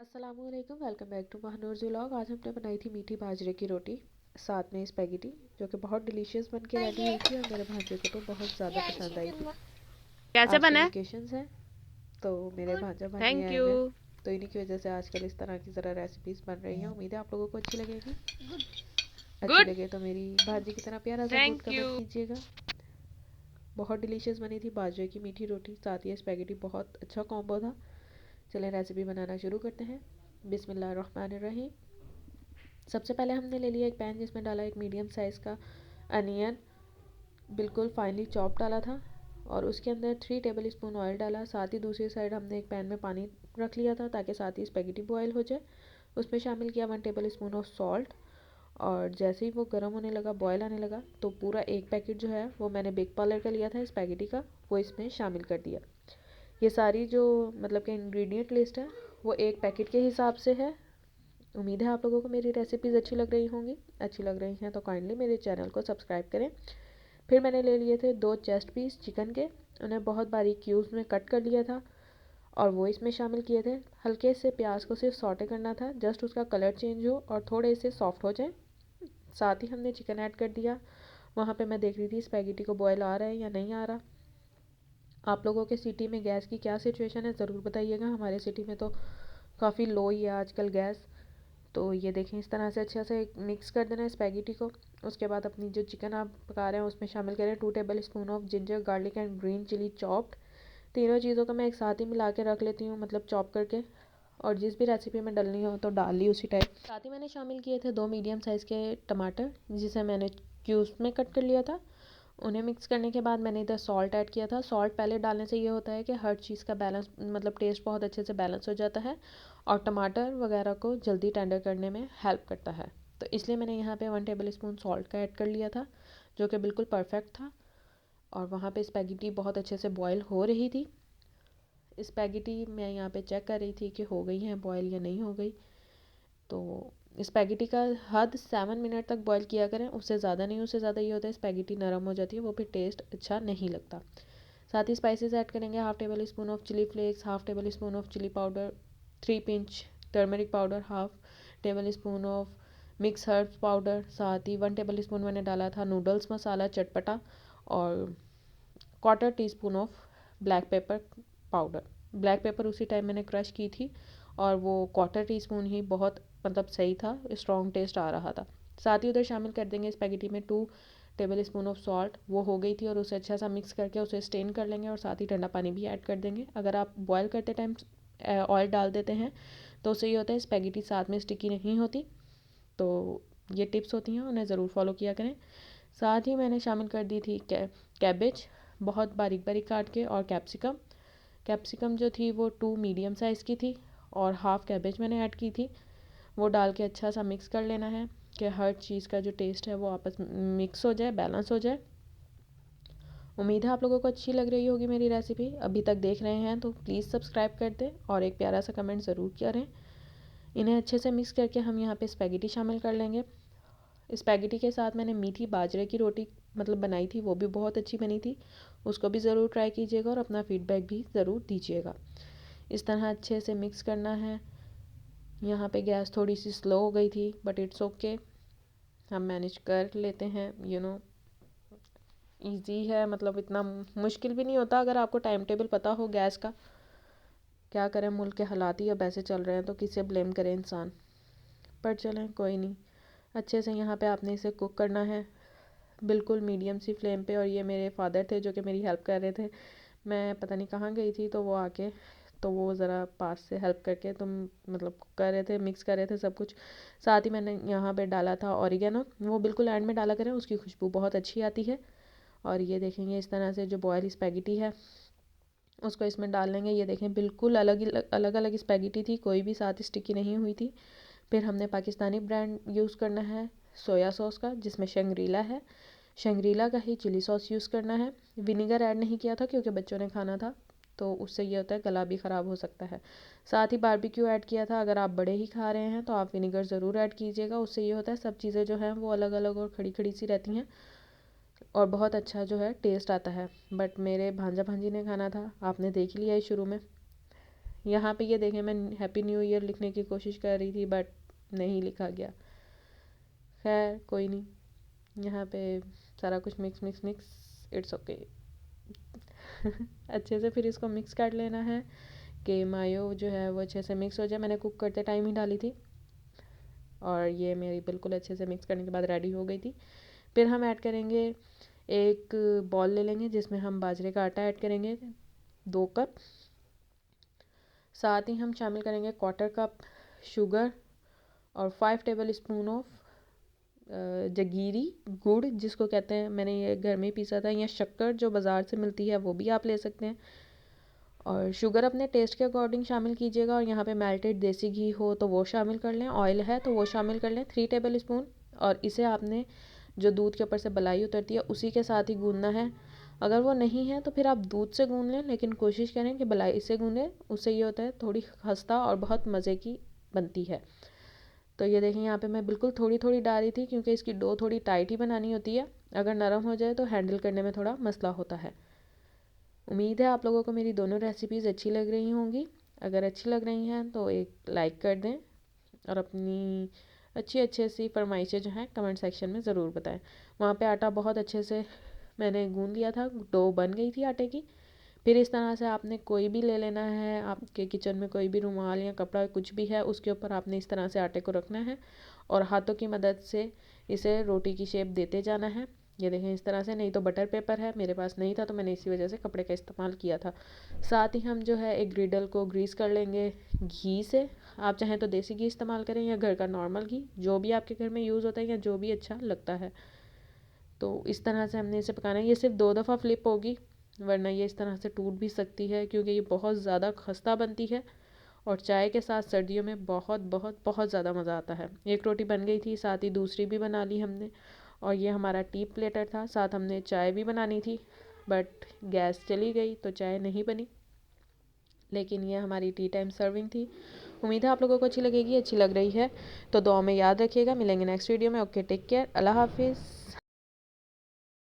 अस्सलामुअलैकुम, welcome back to Mahanoor vlog. आज हमने बनाई थी मीठी बाजरे की रोटी, साथ में स्पैगेटी, जो कि बहुत डिलीशियस बन के रेडी हुई थी और मेरे भांजे को तो बहुत ज़्यादा पसंद आई थी। कैसे आजकल बना है? वेकेशंस हैं तो मेरे भांजा भांजी थैंक आए यू। हुए हैं, तो इन्हीं की वजह से आजकल इस तरह की ज़रा रेसिपीज़ बन रही हैं। उम्मीद है आप लोगों को अच्छी लगेगी। अच्छी गुड। लगे तो मेरी भांजी की तरह प्यारा सा गुड थैंक यू। कमेंट कीजिएगा। बहुत डिलीशियस बनी थी बाजरे की मीठी रोटी, साथ ही स्पैगेटी, बहुत अच्छा कॉम्बो था। चलें रेसिपी बनाना शुरू करते हैं। बिस्मिल्लाहिर्रहमानिर्रहीम। सबसे पहले हमने ले लिया एक पैन, जिसमें डाला एक मीडियम साइज़ का अनियन, बिल्कुल फाइनली चॉप डाला था, और उसके अंदर 3 टेबल स्पून ऑयल डाला। साथ ही दूसरी साइड हमने एक पैन में पानी रख लिया था ताकि साथ ही स्पैगेटी बॉयल हो जाए। उसमें शामिल किया 1 टेबल स्पून ऑफ सॉल्ट, और जैसे ही वो गर्म होने लगा, बॉयल आने लगा, तो पूरा एक पैकेट जो है वो मैंने बिग पार्लर का लिया था स्पैगेटी का, वो इसमें शामिल कर दिया। ये सारी जो मतलब कि इंग्रेडिएंट लिस्ट है वो एक पैकेट के हिसाब से है। उम्मीद है आप लोगों को मेरी रेसिपीज़ अच्छी लग रही होंगी। अच्छी लग रही हैं तो काइंडली मेरे चैनल को सब्सक्राइब करें। फिर मैंने ले लिए थे 2 चेस्ट पीस चिकन के, उन्हें बहुत बारीक क्यूब्स में कट कर लिया था और वो इसमें शामिल किए थे। हल्के से प्याज को सिर्फ सॉटे करना था, जस्ट उसका कलर चेंज हो और थोड़े से सॉफ्ट हो जाए। साथ ही हमने चिकन ऐड कर दिया। वहाँ पे मैं देख रही थी स्पैगेटी को बॉयल आ रहा है या नहीं आ रहा। आप लोगों के सिटी में गैस की क्या सिचुएशन है ज़रूर बताइएगा। हमारे सिटी में तो काफ़ी लो ही है आजकल गैस। तो ये देखें, इस तरह से अच्छे से मिक्स कर देना है स्पैगेटी को। उसके बाद अपनी जो चिकन आप पका रहे हैं उसमें शामिल करें 2 table spoon of ginger garlic and green chilli chopped. तीनों चीज़ों को मैं एक साथ ही मिला के रख लेती हूँ, मतलब चॉप करके, और जिस भी रेसिपी में डालनी हो तो डाल ली उसी टाइप। साथ ही मैंने शामिल किए थे 2 मीडियम साइज़ के टमाटर, जिसे मैंने क्यूब्स में कट कर लिया था। उन्हें मिक्स करने के बाद मैंने इधर सॉल्ट ऐड किया था। सॉल्ट पहले डालने से ये होता है कि हर चीज़ का बैलेंस, मतलब टेस्ट बहुत अच्छे से बैलेंस हो जाता है और टमाटर वगैरह को जल्दी टेंडर करने में हेल्प करता है। तो इसलिए मैंने यहाँ पे 1 टेबल स्पून सॉल्ट का ऐड कर लिया था, जो कि बिल्कुल परफेक्ट था। और वहाँ पे स्पैगेटी बहुत अच्छे से बॉयल हो रही थी। स्पैगेटी मैं यहाँ पे चेक कर रही थी कि हो गई है बॉयल या नहीं हो गई। तो स्पैगेटी का हद 7 मिनट तक बॉईल किया करें, उससे ज़्यादा नहीं। उससे ज़्यादा ये होता है स्पैगेटी नरम हो जाती है, वो फिर टेस्ट अच्छा नहीं लगता। साथ ही स्पाइसेस ऐड करेंगे 1/2 table spoon of chilli flakes, 1/2 table spoon of chilli powder, 3 pinch turmeric powder, 1/2 table spoon of mix herbs powder. साथ ही 1 टेबल स्पून मैंने डाला था नूडल्स मसाला चटपटा, और 1/4 tea spoon of black pepper powder. Black pepper उसी time मैंने crush की थी, और वो 1/4 टी स्पून ही बहुत मतलब सही था, स्ट्रॉन्ग टेस्ट आ रहा था। साथ ही उधर शामिल कर देंगे स्पैगेटी में 2 टेबल स्पून ऑफ सॉल्ट। वो हो गई थी और उसे अच्छा सा मिक्स करके उसे स्टेन कर लेंगे, और साथ ही ठंडा पानी भी ऐड कर देंगे। अगर आप बॉयल करते टाइम ऑयल डाल देते हैं तो उससे ये होता है स्पैगेटी साथ में स्टिकी नहीं होती। तो ये टिप्स होती हैं, उन्हें ज़रूर फॉलो किया करें। साथ ही मैंने शामिल कर दी थी कैबेज, बहुत बारीक बारीक काट के, और कैप्सिकम। कैप्सिकम जो थी वो 2 मीडियम साइज़ की थी, और हाफ़ कैबेज मैंने ऐड की थी। वो डाल के अच्छा सा मिक्स कर लेना है कि हर चीज़ का जो टेस्ट है वो आपस में मिक्स हो जाए, बैलेंस हो जाए। उम्मीद है आप लोगों को अच्छी लग रही होगी मेरी रेसिपी। अभी तक देख रहे हैं तो प्लीज़ सब्सक्राइब कर दें और एक प्यारा सा कमेंट ज़रूर करें। इन्हें अच्छे से मिक्स करके हम यहाँ पे स्पैगेटी शामिल कर लेंगे। स्पैगेटी के साथ मैंने मीठी बाजरे की रोटी मतलब बनाई थी, वो भी बहुत अच्छी बनी थी। उसको भी ज़रूर ट्राई कीजिएगा और अपना फीडबैक भी ज़रूर दीजिएगा। इस तरह अच्छे से मिक्स करना है। यहाँ पे गैस थोड़ी सी स्लो हो गई थी, बट इट्स ओके, हम मैनेज कर लेते हैं। ईजी है, मतलब इतना मुश्किल भी नहीं होता अगर आपको टाइम टेबल पता हो गैस का। क्या करें, मुल्क के हालात ही अब ऐसे चल रहे हैं, तो किसे ब्लेम करे इंसान। पर चलें, कोई नहीं। अच्छे से यहाँ पे आपने इसे कुक करना है, बिल्कुल मीडियम सी फ्लेम पे। और ये मेरे फादर थे जो कि मेरी हेल्प कर रहे थे। मैं पता नहीं कहाँ गई थी, तो वो आके, तो वो ज़रा पास से हेल्प करके तुम मतलब कर रहे थे, मिक्स कर रहे थे सब कुछ। साथ ही मैंने यहाँ पे डाला था ऑरिगेनो, वो बिल्कुल एंड में डाला करें, उसकी खुशबू बहुत अच्छी आती है। और ये देखेंगे इस तरह से जो बॉयल स्पैगेटी है उसको इसमें डाल लेंगे। ये देखें बिल्कुल अलग अलग स्पैगेटी थी, कोई भी साथ स्टिकी नहीं हुई थी। फिर हमने पाकिस्तानी ब्रांड यूज़ करना है सोया सॉस का, जिसमें शंग्रीला है। शंग्रीला का ही चिली सॉस यूज़ करना है। विनीगर ऐड नहीं किया था क्योंकि बच्चों ने खाना था, तो उससे ये होता है गला भी ख़राब हो सकता है। साथ ही बारबेक्यू ऐड किया था। अगर आप बड़े ही खा रहे हैं तो आप विनीगर ज़रूर ऐड कीजिएगा, उससे ये होता है सब चीज़ें जो हैं वो अलग अलग और खड़ी खड़ी सी रहती हैं, और बहुत अच्छा जो है टेस्ट आता है। बट मेरे भांजा भांजी ने खाना था, आपने देख लिया है शुरू में। यहाँ पे ये देखें, मैं हैप्पी न्यू ईयर लिखने की कोशिश कर रही थी बट नहीं लिखा गया। खैर कोई नहीं, यहाँ पे सारा कुछ mix mix mix, it's okay. अच्छे से फिर इसको मिक्स कर लेना है कि मायो जो है वो अच्छे से मिक्स हो जाए। मैंने कुक करते टाइम ही डाली थी और ये मेरी बिल्कुल अच्छे से मिक्स करने के बाद रेडी हो गई थी। फिर हम ऐड करेंगे, एक बॉल ले लेंगे जिसमें हम बाजरे का आटा ऐड करेंगे 2 कप। साथ ही हम शामिल करेंगे 1/4 कप शुगर और 5 टेबल स्पून ऑफ जगीरी गुड़ जिसको कहते हैं। मैंने ये घर में पीसा था, या शक्कर जो बाज़ार से मिलती है वो भी आप ले सकते हैं। और शुगर अपने टेस्ट के अकॉर्डिंग शामिल कीजिएगा। और यहाँ पे मेल्टेड देसी घी हो तो वो शामिल कर लें, ऑयल है तो वो शामिल कर लें 3 टेबल स्पून। और इसे आपने जो दूध के ऊपर से बलाई उतरती है उसी के साथ ही गूंदना है। अगर वो नहीं है तो फिर आप दूध से गूंद लें, लेकिन कोशिश करें कि बलाई से गूंदें, उससे ये होता है थोड़ी खस्ता और बहुत मज़े की बनती है। तो ये देखें, यहाँ पे मैं बिल्कुल थोड़ी थोड़ी डाल रही थी क्योंकि इसकी डो थोड़ी टाइट ही बनानी होती है। अगर नरम हो जाए तो हैंडल करने में थोड़ा मसला होता है। उम्मीद है आप लोगों को मेरी दोनों रेसिपीज़ अच्छी लग रही होंगी। अगर अच्छी लग रही हैं तो एक लाइक कर दें और अपनी अच्छी सी फरमाइशें जो हैं कमेंट सेक्शन में ज़रूर बताएं। वहाँ पे आटा बहुत अच्छे से मैंने गूंद लिया था, डो बन गई थी आटे की। फिर इस तरह से आपने कोई भी ले लेना है, आपके किचन में कोई भी रुमाल या कपड़ा कुछ भी है उसके ऊपर आपने इस तरह से आटे को रखना है और हाथों की मदद से इसे रोटी की शेप देते जाना है। ये देखें इस तरह से, नहीं तो बटर पेपर है, मेरे पास नहीं था तो मैंने इसी वजह से कपड़े का इस्तेमाल किया था। साथ ही हम जो है एक ग्रिडल को ग्रीस कर लेंगे घी से। आप चाहें तो देसी घी इस्तेमाल करें या घर का नॉर्मल घी, जो भी आपके घर में यूज़ होता है या जो भी अच्छा लगता है। तो इस तरह से हमने इसे पकाना है। ये सिर्फ 2 दफ़ा फ्लिप होगी, वरना ये इस तरह से टूट भी सकती है क्योंकि ये बहुत ज़्यादा खस्ता बनती है और चाय के साथ सर्दियों में बहुत बहुत बहुत ज़्यादा मज़ा आता है। एक रोटी बन गई थी, साथ ही दूसरी भी बना ली हमने। और ये हमारा टी प्लेटर था, साथ हमने चाय भी बनानी थी बट गैस चली गई तो चाय नहीं बनी। लेकिन ये हमारी टी टाइम सर्विंग थी। उम्मीद है आप लोगों को अच्छी लगेगी। अच्छी लग रही है तो दुआ में याद रखिएगा। मिलेंगे नेक्स्ट वीडियो में। ओके, टेक केयर, अल्लाह हाफिज़।